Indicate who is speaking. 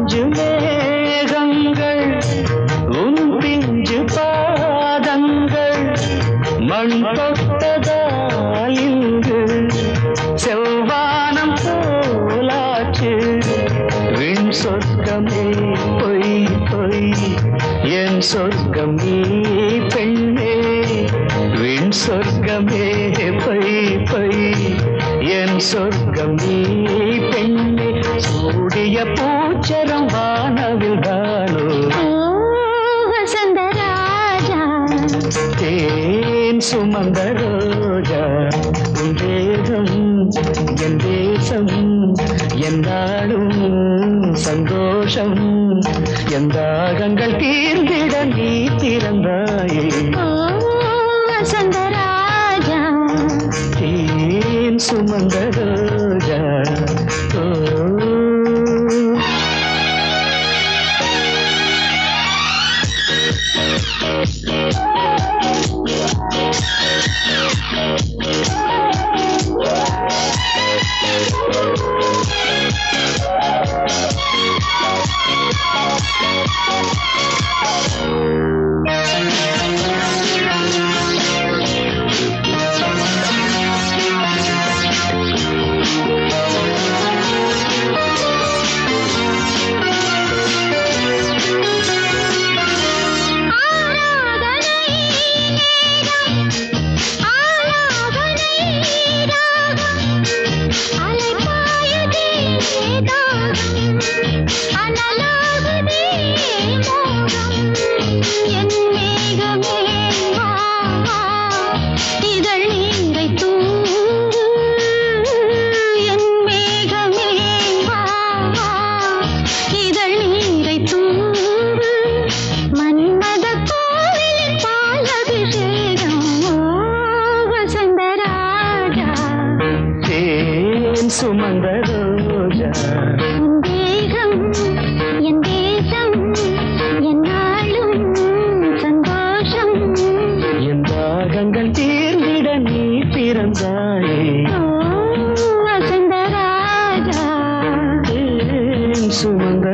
Speaker 1: மஞ்சு மேகங்கள் உன் பிஞ்சு பாதங்கள் மண் தொட்டதால் இங்கு செவ்வானம் போலாச்சு விண் சொர்க்கமே பொய் பொய் என் சொர்க்கம் நீ பெண்ணே விண் சொர்க்கமே பொய் பொய் என் சொர்க்கம் நீ பெண்ணே சூடிய பூச்சரம் வானவில் தானோ
Speaker 2: வசந்தராஜா
Speaker 1: தேன் சுமந்த ரோஜா உன் தேகம் என் தேசம் எந்தாடும் சந்தோஷம் எந்தாகங்கள் தீர்ந்திட நீ திறந்தாயே
Speaker 2: வசந்தராஜா
Speaker 1: தேன் சுமந்த ரோஜா சுமந்த ரோஜா
Speaker 2: தேகம் என் தேசம் என்னாலும் சந்தோஷம்
Speaker 1: என் தாகங்கள் தீர்ந்திட நீ பிறந்தாயே
Speaker 2: வசந்தராஜா
Speaker 1: சுமந்த